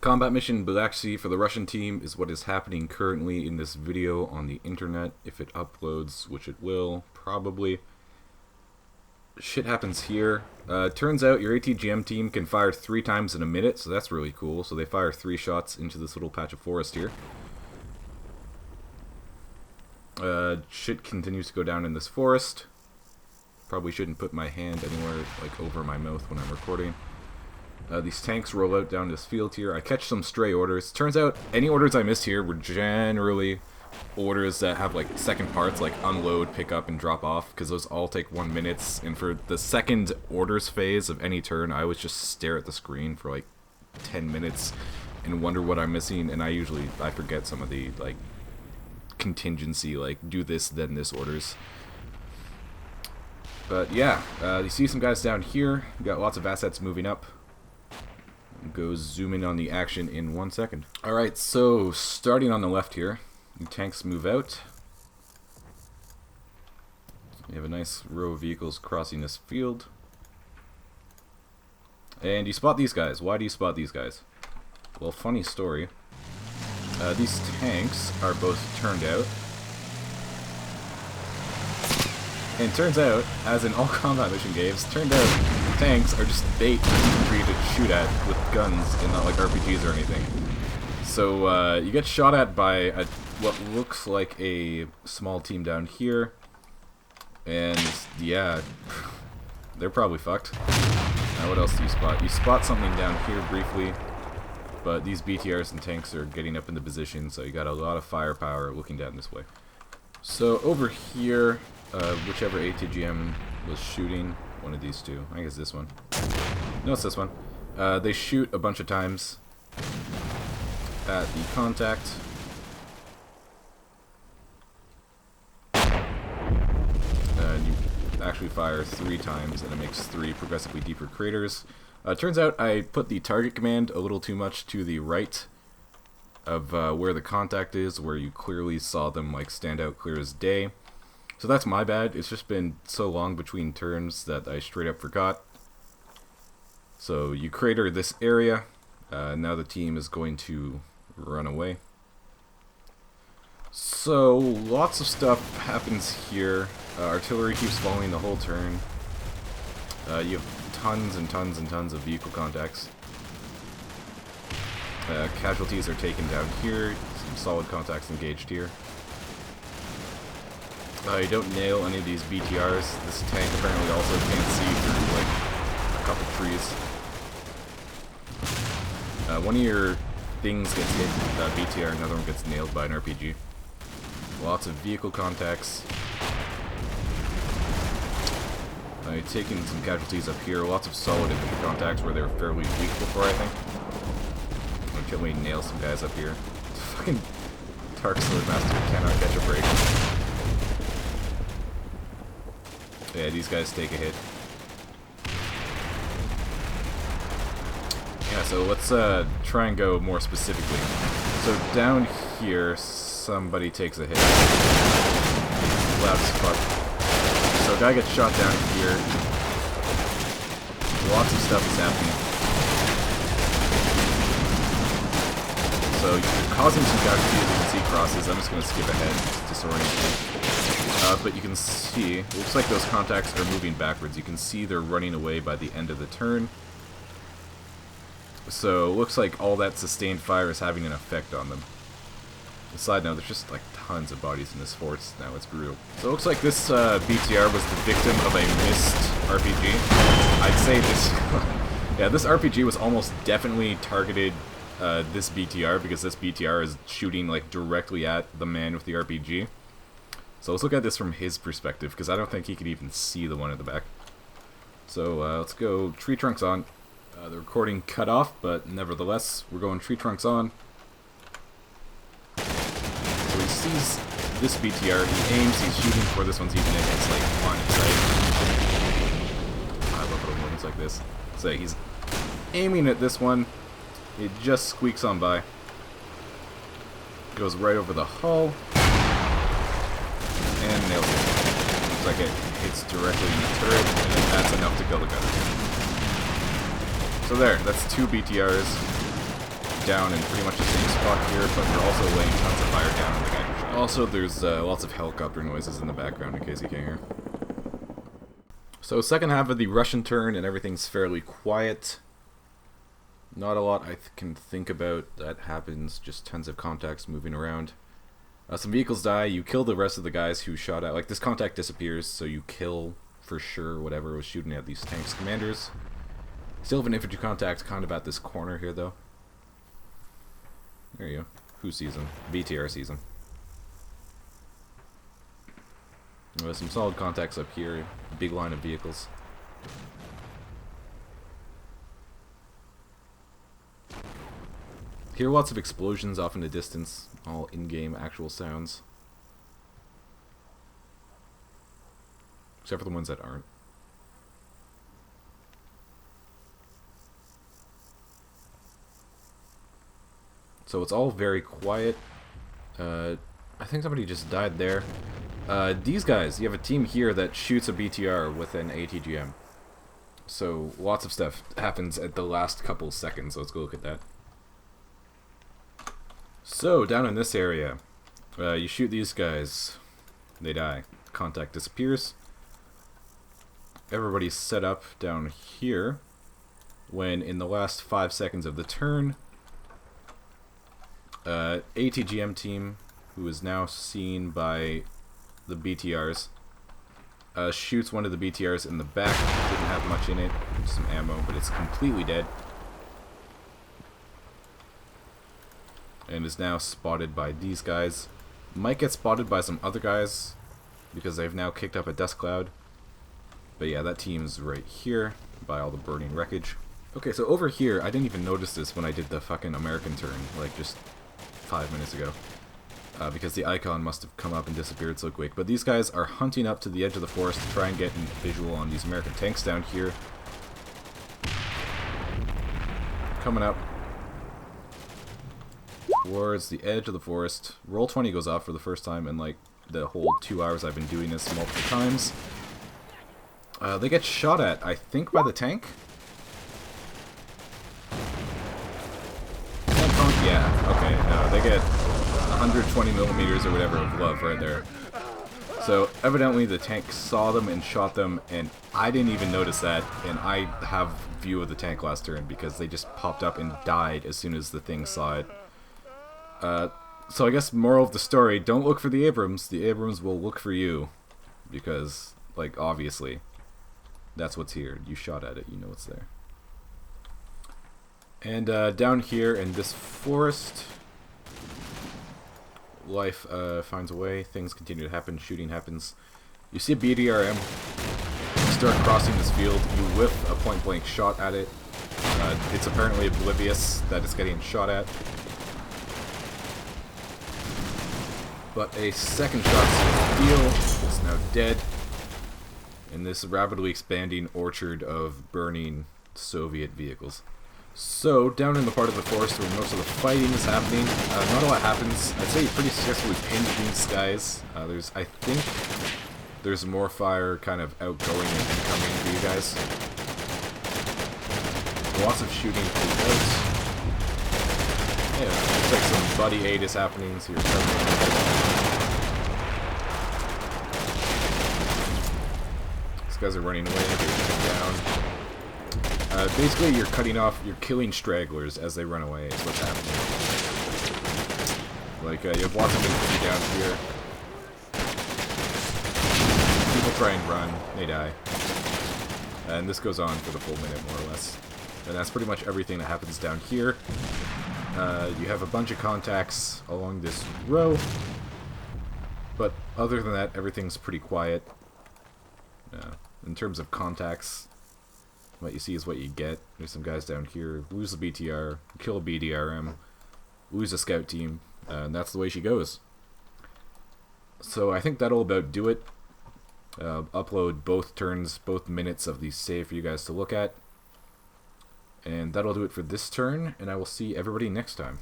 Combat mission Black Sea for the Russian team is what is happening currently in this video on the internet. If it uploads, which it will, probably. Shit happens here. Turns out your ATGM team can fire 3 times in a minute, so that's really cool. So they fire 3 shots into this little patch of forest here. Shit continues to go down in this forest. Probably shouldn't put my hand anywhere like over my mouth when I'm recording. These tanks roll out down this field here. I catch some stray orders. Turns out any orders I missed here were generally orders that have like second parts, like unload, pick up, and drop off, because those all take 1 minute. And for the second orders phase of any turn, I always just stare at the screen for like 10 minutes and wonder what I'm missing. And I forget some of the like contingency, like do this then this orders. But yeah, you see some guys down here. We got lots of assets moving up. Go zoom in on the action in 1 second. Alright, so starting on the left here, the tanks move out. You have a nice row of vehicles crossing this field. And you spot these guys. Why do you spot these guys? Well, funny story. These tanks are both turned out. And it turns out, as in all combat mission games, turned out tanks are just bait for you to shoot at with guns and not like RPGs or anything. So you get shot at by what looks like a small team down here, and yeah, they're probably fucked. Now what else do you spot? You spot something down here briefly, but these BTRs and tanks are getting up into position, so you got a lot of firepower looking down this way. So over here, whichever ATGM was shooting, one of these two. I guess this one. No, it's this one. They shoot a bunch of times at the contact. You actually fire 3 times, and it makes 3 progressively deeper craters. Turns out I put the target command a little too much to the right of where the contact is, where you clearly saw them like stand out clear as day. So that's my bad. It's just been so long between turns that I straight up forgot. So you crater this area. Now the team is going to run away. So lots of stuff happens here. Artillery keeps following the whole turn. You have tons and tons and tons of vehicle contacts. Casualties are taken down here. Some solid contacts engaged here. You don't nail any of these BTRs. This tank apparently also can't see through like a couple trees. One of your things gets hit with BTR, another one gets nailed by an RPG. Lots of vehicle contacts. Taking some casualties up here. Lots of solid infantry contacts where they were fairly weak before, I think. Can we nail some guys up here? Fucking Tark Swordmaster cannot catch a break. Yeah, these guys take a hit. Yeah, so let's try and go more specifically. So down here, somebody takes a hit. Loud as fuck. So a guy gets shot down here. Lots of stuff is happening. So you're causing some casualties, you can see crosses. I'm just going to skip ahead, it's disorienting. But you can see, it looks like those contacts are moving backwards. You can see they're running away by the end of the turn. So it looks like all that sustained fire is having an effect on them. Side note, there's just like tons of bodies in this forest now, it's brutal. So it looks like this BTR was the victim of a missed RPG. I'd say this, yeah, this RPG was almost definitely targeted this BTR, because this BTR is shooting like directly at the man with the RPG. So let's look at this from his perspective, because I don't think he could even see the one at the back. So let's go tree trunks on. The recording cut off, but nevertheless, we're going tree trunks on. So he sees this BTR, he aims, he's shooting before this one's even in his like line of sight. I love little moments like this. So he's aiming at this one, it just squeaks on by. Goes right over the hull. And nails it. Looks like it hits directly in the turret, and that's enough to kill the gunner. So there, that's 2 BTRs. down in pretty much the same spot here, but they're also laying tons of fire down on the guy who shot. Also, there's lots of helicopter noises in the background in case you can't hear. So second half of the Russian turn, and everything's fairly quiet. Not a lot I can think about that happens, just tons of contacts moving around. Some vehicles die, you kill the rest of the guys who shot at, like this contact disappears, so you kill for sure whatever was shooting at these tanks commanders. Still have an infantry contact kind of at this corner here though. There you go. Who sees him? BTR sees him. There's some solid contacts up here, big line of vehicles. Hear lots of explosions off in the distance, all in-game actual sounds. Except for the ones that aren't. So it's all very quiet. I think somebody just died there. These guys, you have a team here that shoots a BTR with an ATGM. So lots of stuff happens at the last couple seconds. Let's go look at that. So down in this area, you shoot these guys, they die. Contact disappears. Everybody's set up down here when in the last 5 seconds of the turn, ATGM team, who is now seen by the BTRs, shoots one of the BTRs in the back. Didn't have much in it, just some ammo, but it's completely dead. And is now spotted by these guys. Might get spotted by some other guys because they've now kicked up a dust cloud. But yeah, that team's right here by all the burning wreckage. Okay, so over here, I didn't even notice this when I did the fucking American turn, like just 5 minutes ago. Because the icon must have come up and disappeared so quick. But these guys are hunting up to the edge of the forest to try and get a visual on these American tanks down here. Coming up towards the edge of the forest. Roll 20 goes off for the first time in like the whole 2 hours I've been doing this multiple times. They get shot at, I think, by the tank. Yeah, okay, no, they get 120 millimeters or whatever of love right there. So evidently the tank saw them and shot them, and I didn't even notice that, and I have view of the tank last turn because they just popped up and died as soon as the thing saw it. So I guess moral of the story, don't look for the Abrams will look for you. Because, like, obviously, that's what's here. You shot at it, you know what's there. And down here in this forest, life finds a way, things continue to happen, shooting happens. You see a BDRM start crossing this field, you whiff a point-blank shot at it. It's apparently oblivious that it's getting shot at. But a second shot seals the deal. It's now dead in this rapidly expanding orchard of burning Soviet vehicles. So, down in the part of the forest where most of the fighting is happening, not a lot happens. I'd say you pretty successfully pinned these guys. I think there's more fire kind of outgoing and incoming for you guys. Lots of shooting throughout. Yeah, looks like some buddy aid is happening, so you're these guys are running away, they're shooting down. Basically, you're killing stragglers as they run away, is what's happening. Like, you have lots of infantry down here. People try and run, they die. And this goes on for the full minute, more or less. And that's pretty much everything that happens down here. You have a bunch of contacts along this row. But other than that, everything's pretty quiet. In terms of contacts, what you see is what you get. There's some guys down here. Lose a BTR, kill a BDRM, lose a scout team, and that's the way she goes. So I think that'll about do it. Upload both turns, both minutes of these save for you guys to look at. And that'll do it for this turn, and I will see everybody next time.